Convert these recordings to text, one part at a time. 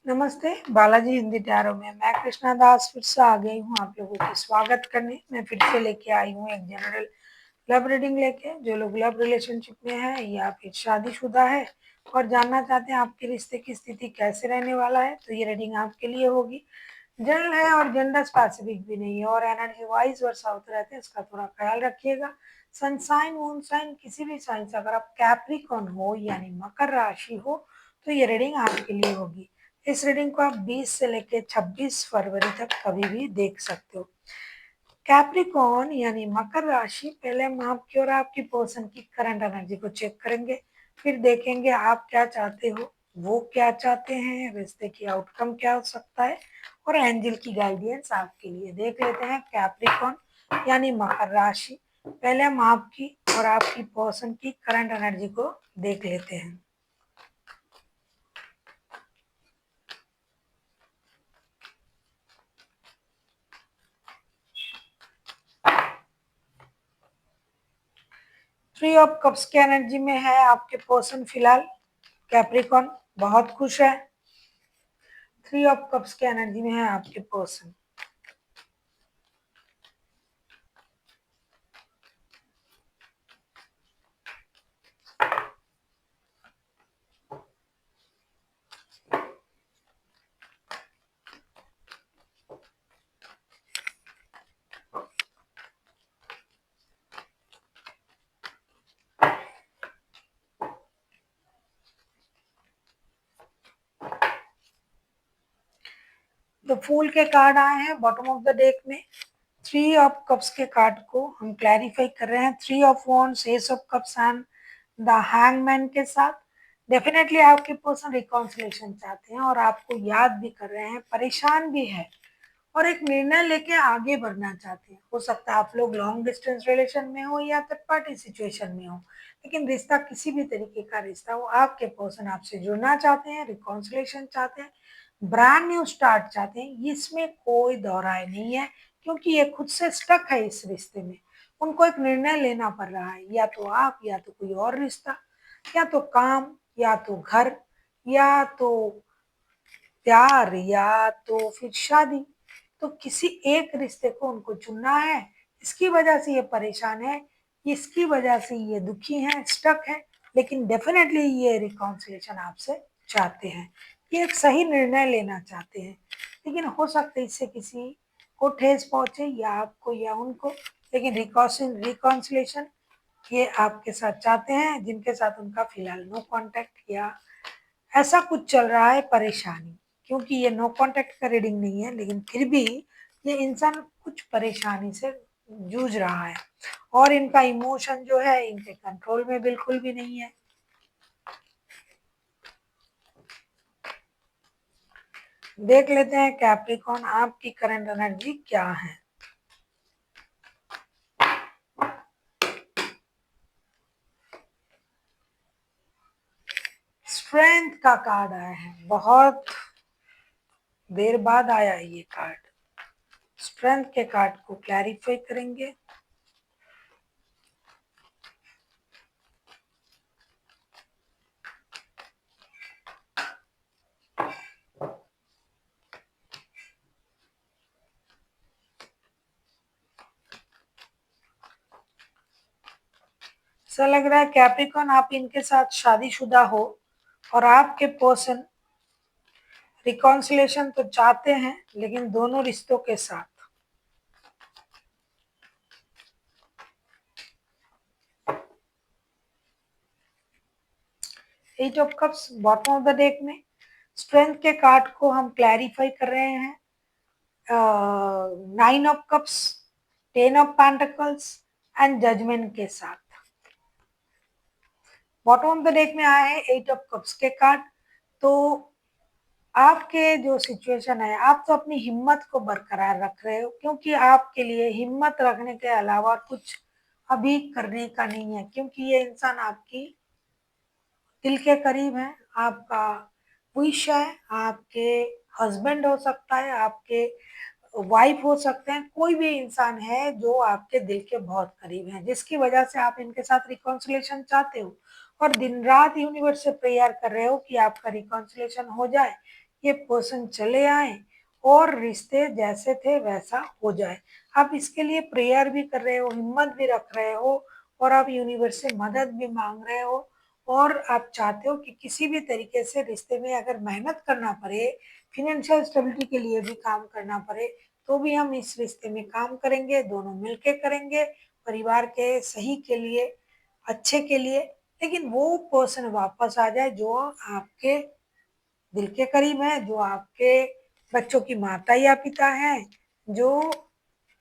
नमस्ते, बालाजी हिंदी टैरो में मैं कृष्णा दास फिर से आ गई हूँ आप लोगों का स्वागत करने। मैं फिर से लेके आई हूँ एक जनरल लव रीडिंग लेके। जो लोग लव रिलेशनशिप में है या फिर शादीशुदा है और जानना चाहते हैं आपके रिश्ते की स्थिति कैसे रहने वाला है, तो ये रीडिंग आपके लिए होगी। जनरल है और जेंडर स्पेसिफिक भी नहीं है और एनर्जी वाइज वर्षा होते रहते हैं, इसका थोड़ा ख्याल रखिएगा। सनसाइन मून साइन किसी भी साइन से अगर आप कैप्रिकॉन हो यानी मकर राशि हो तो ये रीडिंग आपके लिए होगी। इस रीडिंग को आप 20 से लेकर 26 फरवरी तक कभी भी देख सकते हो। कैप्रिकॉन यानी मकर राशि, पहले हम आपकी और आपकी पर्सन की करंट एनर्जी को चेक करेंगे, फिर देखेंगे आप क्या चाहते हो, वो क्या चाहते हैं, रिश्ते की आउटकम क्या हो सकता है और एंजल की गाइडेंस आपके लिए। देख लेते हैं कैप्रिकॉन यानी मकर राशि। पहले हम आपकी और आपकी पर्सन की करंट एनर्जी को देख लेते हैं। थ्री ऑफ कप्स के एनर्जी में है आपके पर्सन फिलहाल। कैप्रिकॉन बहुत खुश है। थ्री ऑफ कप्स के एनर्जी में है आपके पर्सन। तो फूल के कार्ड आए हैं बॉटम ऑफ द डेक में। थ्री ऑफ कप्स के कार्ड को हम क्लैरिफाई कर रहे हैं three of wands, S of cups and the hangman के साथ। डेफिनेटली आपके पर्सन रिकॉन्सिलेशन चाहते हैं और आपको याद भी कर रहे हैं, परेशान भी है और एक निर्णय लेके आगे बढ़ना चाहते हैं। हो सकता है आप लोग लॉन्ग डिस्टेंस रिलेशन में हो या थर्ड पार्टी सिचुएशन में हो, लेकिन रिश्ता किसी भी तरीके का रिश्ता हो, आपके पर्सन आपसे जुड़ना चाहते हैं, रिकॉन्सिलेशन चाहते हैं, ब्रांड न्यू स्टार्ट चाहते हैं। इसमें कोई दोहराए नहीं है क्योंकि ये खुद से स्टक है इस रिश्ते में। उनको एक निर्णय लेना पड़ रहा है, या तो आप या तो कोई और रिश्ता, या तो काम या तो घर या तो प्यार या तो फिर शादी। तो किसी एक रिश्ते को उनको चुनना है। इसकी वजह से ये परेशान है, इसकी वजह से ये दुखी हैं, स्टक है, लेकिन डेफिनेटली ये रिकॉन्सिलेशन आपसे चाहते हैं। ये एक सही निर्णय लेना चाहते हैं, लेकिन हो सकता है इससे किसी को ठेस पहुंचे, या आपको या उनको। लेकिन रिकॉन्सिलेशन ये आपके साथ चाहते हैं जिनके साथ उनका फिलहाल नो कांटेक्ट या ऐसा कुछ चल रहा है परेशानी। क्योंकि ये नो कांटेक्ट का रीडिंग नहीं है, लेकिन फिर भी ये इंसान कुछ परेशानी से जूझ रहा है और इनका इमोशन जो है इनके कंट्रोल में बिल्कुल भी नहीं है। देख लेते हैं कैप्रिकॉन आपकी करंट एनर्जी क्या है। स्ट्रेंथ का कार्ड आया है, बहुत देर बाद आया है ये कार्ड। स्ट्रेंथ के कार्ड को क्लैरिफाई करेंगे। ऐसा लग रहा है कैप्रिकॉन आप इनके साथ शादीशुदा हो और आपके पर्सन रिकॉन्सिलेशन तो चाहते हैं, लेकिन दोनों रिश्तों के साथ। Eight of cups bottom of the deck में। स्ट्रेंथ के कार्ड को हम क्लैरिफाई कर रहे हैं nine of cups, ten of pentacles and judgement के साथ। बॉटम ऑफ द डेक में आए हैं एट ऑफ कप्स के कार्ड। तो आपके जो सिचुएशन है, आप तो अपनी हिम्मत को बरकरार रख रहे हो, क्योंकि आपके लिए हिम्मत रखने के अलावा कुछ अभी करने का नहीं है, क्योंकि ये इंसान आपकी दिल के करीब है, आपका विश है, आपके हस्बैंड हो सकता है, आपके वाइफ हो सकते हैं, कोई भी इंसान है जो आपके दिल के बहुत करीब है, जिसकी वजह से आप इनके साथ रिकॉन्सिलेशन चाहते हो और दिन रात यूनिवर्स से प्रेयर कर रहे हो कि आपका रिकॉन्सिलेशन हो जाए। ये पर्सन चले आए और रिश्ते जैसे थे वैसा हो जाए। आप इसके लिए प्रेयर भी कर रहे हो, हिम्मत भी रख रहे हो और आप यूनिवर्स से मदद भी मांग रहे हो और आप चाहते हो कि किसी भी तरीके से रिश्ते में अगर मेहनत करना पड़े, फाइनेंशियल स्टेबिलिटी के लिए भी काम करना पड़े, तो भी हम इस रिश्ते में काम करेंगे, दोनों मिलके करेंगे, परिवार के सही के लिए, अच्छे के लिए। लेकिन वो पर्सन वापस आ जाए जो आपके दिल के करीब है, जो आपके बच्चों की माता या पिता हैं, जो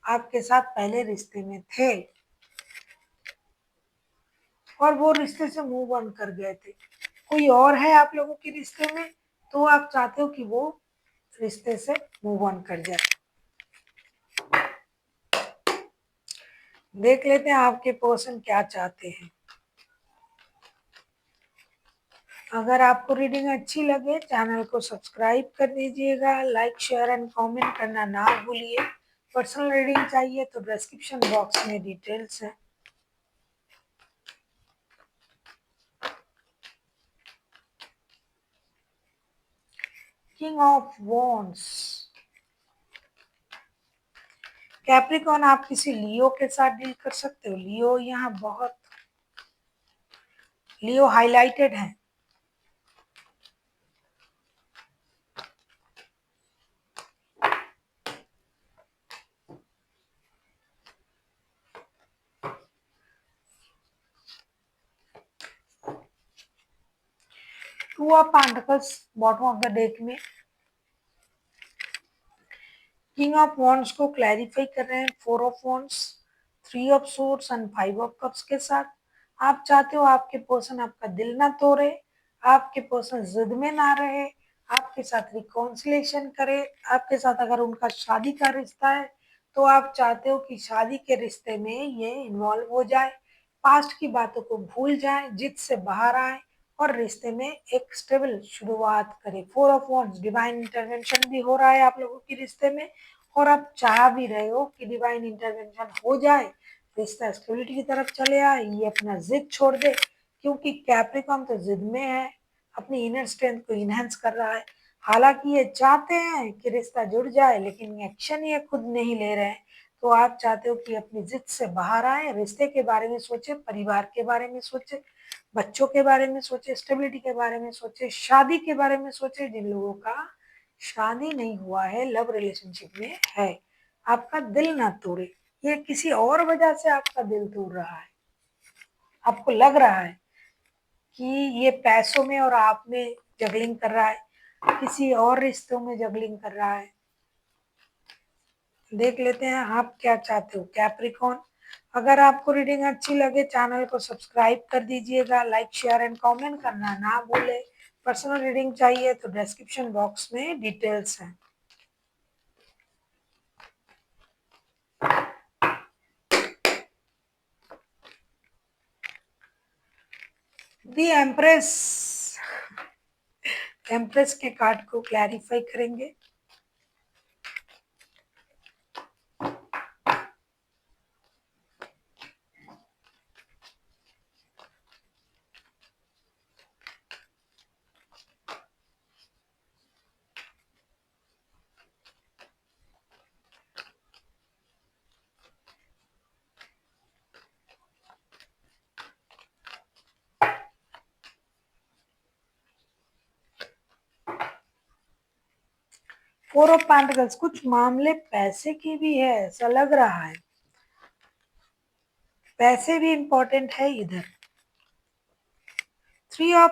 आपके साथ पहले रिश्ते में थे और वो रिश्ते से मूव ऑन कर गए थे। कोई और है आप लोगों के रिश्ते में, तो आप चाहते हो कि वो रिश्ते से मूव ऑन कर जाए। देख लेते हैं आपके पर्सन क्या चाहते हैं। अगर आपको रीडिंग अच्छी लगे चैनल को सब्सक्राइब कर दीजिएगा, लाइक शेयर एंड कमेंट करना ना भूलिए। पर्सनल रीडिंग चाहिए तो डिस्क्रिप्शन बॉक्स में डिटेल्स है। किंग ऑफ वॉन्ड्स, कैप्रिकॉन आप किसी लियो के साथ डील कर सकते हो। लियो यहाँ बहुत लियो हाईलाइटेड है। Two of pentacles bottom of the deck में किंग ऑफ वॉन्ड्स को क्लैरिफाई कर रहे हैं four of wands, three of swords and five of cups के साथ। आप चाहते हो आपके पर्सन आपका दिल ना तोड़े, आपके पर्सन जिद में ना रहे, आपके साथ रिकॉन्सिलेशन करे। आपके साथ अगर उनका शादी का रिश्ता है तो आप चाहते हो कि शादी के रिश्ते में ये इन्वॉल्व हो जाए, पास्ट की बातों को भूल जाए, जिद से बाहर आए और रिश्ते में एक स्टेबल शुरुआत करें। Four of wands divine intervention भी हो रहा है आप लोगों के रिश्ते में और आप चाह भी रहे हो कि डिवाइन इंटरवेंशन हो जाए, रिश्ता स्टेबिलिटी की तरफ चले आए, ये अपना जिद छोड़ दे, क्योंकि कैप्रिकॉन तो जिद में है, अपनी इनर स्ट्रेंथ को इनहेंस कर रहा है। हालांकि ये चाहते हैं कि रिश्ता जुड़ जाए लेकिन एक्शन ये खुद नहीं ले रहे हैं। तो आप चाहते हो कि अपनी जिद से बाहर आए, रिश्ते के बारे में सोचे, परिवार के बारे में सोचे, बच्चों के बारे में सोचे, स्टेबिलिटी के बारे में सोचे, शादी के बारे में सोचे। जिन लोगों का शादी नहीं हुआ है, लव रिलेशनशिप में है, आपका दिल ना तोड़े। ये किसी और वजह से आपका दिल तोड़ रहा है, आपको लग रहा है कि ये पैसों में और आप में जगलिंग कर रहा है, किसी और रिश्तों में जगलिंग कर रहा है। देख लेते हैं आप क्या चाहते हो कैप्रिकॉन। अगर आपको रीडिंग अच्छी लगे चैनल को सब्सक्राइब कर दीजिएगा, लाइक शेयर एंड कमेंट करना ना भूले। पर्सनल रीडिंग चाहिए तो डिस्क्रिप्शन बॉक्स में डिटेल्स हैं। दी एम्प्रेस, एम्प्रेस के कार्ड को क्लैरिफाई करेंगे। फोर ऑफ पेंटिकल्स, कुछ मामले पैसे की भी है ऐसा लग रहा है, पैसे भी इंपॉर्टेंट है इधर। थ्री ऑफ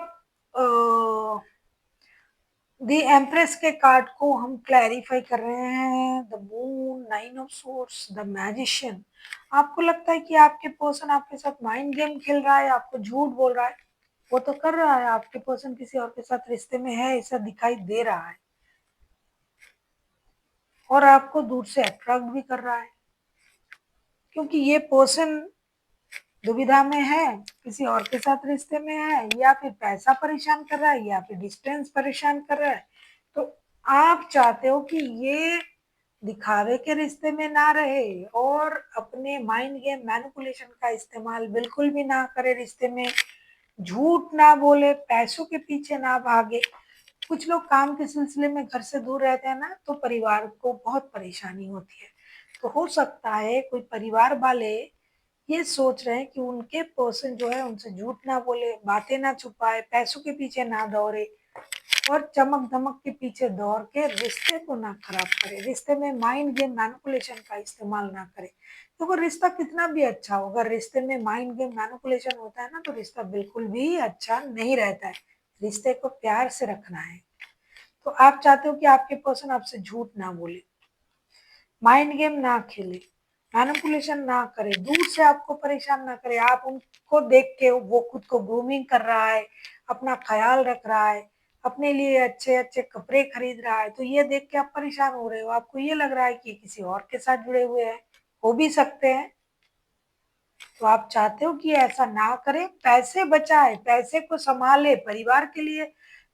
द एम्प्रेस के कार्ड को हम क्लैरिफाई कर रहे हैं। The moon, nine of source, the magician. आपको लगता है कि आपके पर्सन आपके साथ माइंड गेम खेल रहा है, आपको झूठ बोल रहा है, वो तो कर रहा है, आपके पर्सन किसी और के साथ रिश्ते में है ऐसा दिखाई दे रहा है और आपको दूर से अट्रैक्ट भी कर रहा है, क्योंकि ये पर्सन दुविधा में है, किसी और के साथ रिश्ते में है, या फिर पैसा परेशान कर रहा है, या फिर डिस्टेंस परेशान कर रहा है। तो आप चाहते हो कि ये दिखावे के रिश्ते में ना रहे और अपने माइंड गेम मैनिपुलेशन का इस्तेमाल बिल्कुल भी ना करे रिश्ते में, झूठ ना बोले, पैसों के पीछे ना भागे। कुछ लोग काम के सिलसिले में घर से दूर रहते हैं ना, तो परिवार को बहुत परेशानी होती है। तो हो सकता है कोई परिवार वाले ये सोच रहे हैं कि उनके पर्सन जो है उनसे झूठ ना बोले, बातें ना छुपाए, पैसों के पीछे ना दौड़े और चमक-धमक के पीछे दौड़ के रिश्ते को ना खराब करे। रिश्ते में माइंड गेम मैनिपुलेशन का इस्तेमाल ना करे। देखो रिश्ता कितना भी अच्छा हो, अगर रिश्ते में माइंड गेम मैनिपुलेशन होता है ना, तो रिश्ता बिल्कुल भी अच्छा नहीं रहता है। रिश्ते को प्यार से रखना है। तो आप चाहते हो कि आपके पर्सन आपसे झूठ ना बोले, माइंड गेम ना खेले, मैनिपुलेशन ना करे, दूर से आपको परेशान ना करे। आप उनको देख के वो खुद को ग्रूमिंग कर रहा है, अपना ख्याल रख रहा है, अपने लिए अच्छे-अच्छे कपड़े खरीद रहा है, तो ये देख के आप परेशान हो रहे हो। आपको ये लग रहा है कि किसी और के साथ जुड़े हुए हैं, हो भी सकते हैं। तो आप चाहते हो कि ऐसा ना करें, पैसे बचाए, पैसे को संभाले, परिवार के लिए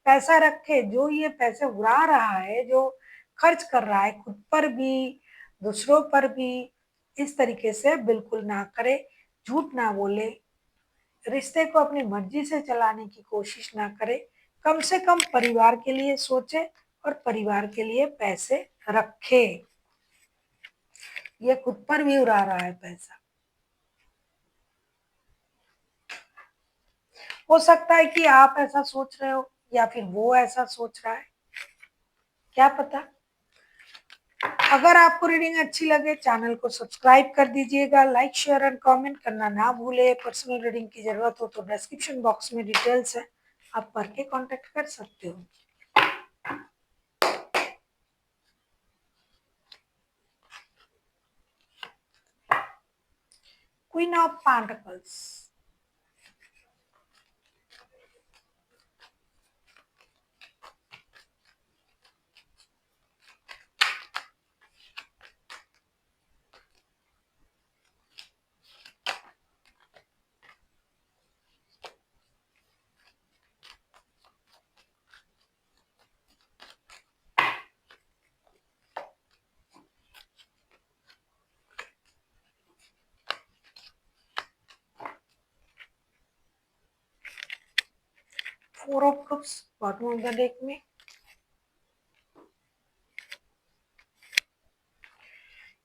पैसा रखे। जो ये पैसे उड़ा रहा है, जो खर्च कर रहा है खुद पर भी, दूसरों पर भी, इस तरीके से बिल्कुल ना करे। झूठ ना बोले, रिश्ते को अपनी मर्जी से चलाने की कोशिश ना करे। कम से कम परिवार के लिए सोचे और परिवार के लिए पैसे रखे। ये खुद पर भी उड़ा रहा है पैसा। हो सकता है कि आप ऐसा सोच रहे हो या फिर वो ऐसा सोच रहा है, क्या पता। अगर आपको रीडिंग अच्छी लगे चैनल को सब्सक्राइब कर दीजिएगा, लाइक शेयर एंड कमेंट करना ना भूले। पर्सनल रीडिंग की जरूरत हो तो डिस्क्रिप्शन बॉक्स में डिटेल्स है, आप पढ़ के कांटेक्ट कर सकते हो। Queen of pentacles, 4 of cups bottom of the deck में,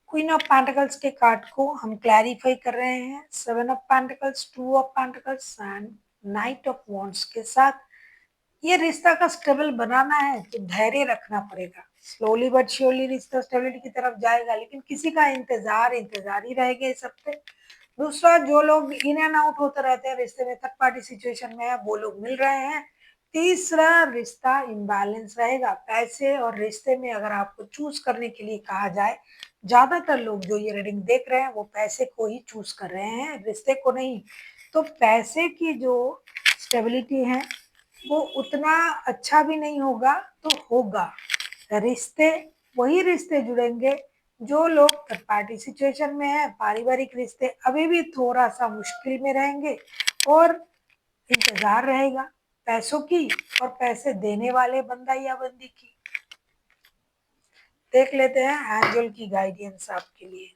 क्वीन ऑफ पेंटिकल्स के कार्ड को हम क्लैरिफाई कर रहे हैं 7 of pentacles, 2 of pentacles and night of wands के साथ। ये रिश्ता का स्टेबल बनाना है तो धैर्य रखना पड़ेगा। स्लोली बट श्योरली रिश्ता स्टेबिलिटी की तरफ जाएगा, लेकिन किसी का इंतजार ही रहेगा इस हफ्ते। दूसरा, जो लोग इन एंड आउट होते रहते हैं रिश्ते में, थर्ड पार्टी सिचुएशन में है, वो लोग मिल रहे हैं। तीसरा, रिश्ता इम्बैलेंस रहेगा। पैसे और रिश्ते में अगर आपको चूज करने के लिए कहा जाए, ज्यादातर लोग जो ये रीडिंग देख रहे हैं वो पैसे को ही चूज कर रहे हैं, रिश्ते को नहीं। तो पैसे की जो स्टेबिलिटी है वो उतना अच्छा भी नहीं होगा, तो होगा। रिश्ते, वही रिश्ते जुड़ेंगे जो लोग थर्ड पार्टी सिचुएशन में है। पारिवारिक रिश्ते अभी भी थोड़ा सा मुश्किल में रहेंगे और इंतजार रहेगा पैसों की और पैसे देने वाले बंदा या बंदी की। देख लेते हैं एंजल की गाइडेंस आपके लिए।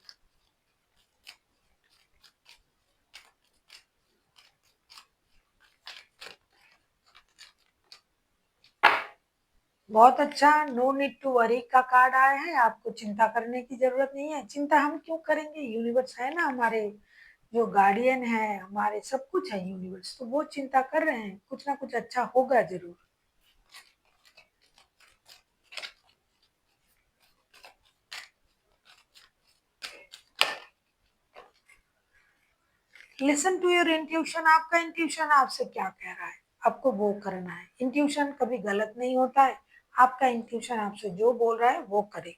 बहुत अच्छा, नो नीड टू वरी का कार्ड आया है। आपको चिंता करने की जरूरत नहीं है। चिंता हम क्यों करेंगे, यूनिवर्स है ना हमारे जो गार्डियन है, हमारे सब कुछ है यूनिवर्स, तो वो चिंता कर रहे हैं, कुछ ना कुछ अच्छा होगा जरूर। लिसन टू योर इंट्यूशन, आपका इंट्यूशन आपसे क्या कह रहा है, आपको वो करना है। इंट्यूशन कभी गलत नहीं होता है। आपका इंट्यूशन आपसे जो बोल रहा है वो करे।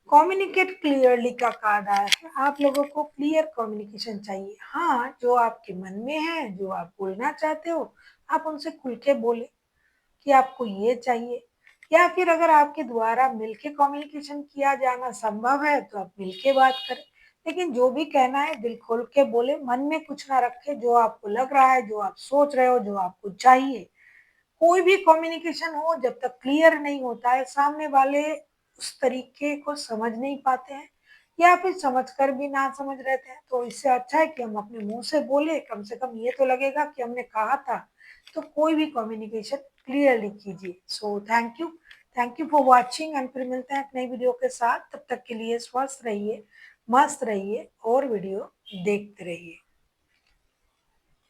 कम्युनिकेट क्लियरली का कार्ड आया है। आप लोगों को क्लियर कम्युनिकेशन चाहिए। हाँ, जो आपके मन में है, जो आप बोलना चाहते हो, आप उनसे खुल के बोले कि आपको ये चाहिए। या फिर अगर आपके द्वारा मिलके कम्युनिकेशन किया जाना संभव है तो आप मिलके बात करें। लेकिन जो भी कहना है दिल खोल के बोले, मन में कुछ ना रखे। जो आपको लग रहा है, जो आप सोच रहे हो, जो आपको चाहिए, कोई भी कम्युनिकेशन हो जब तक क्लियर नहीं होता है, सामने वाले उस तरीके को समझ नहीं पाते हैं। या फिर समझकर भी ना समझ रहे थे, तो इससे अच्छा है कि हम अपने मुंह से बोले, कम से कम ये तो लगेगा कि हमने कहा था। तो कोई भी कम्युनिकेशन क्लियरली कीजिए। So thank you for watching and फिर मिलते हैं एक नई वीडियो के साथ। तब तक के लिए स्वस्थ रहिए, मस्त रहिए और वीडियो देखते रहिए।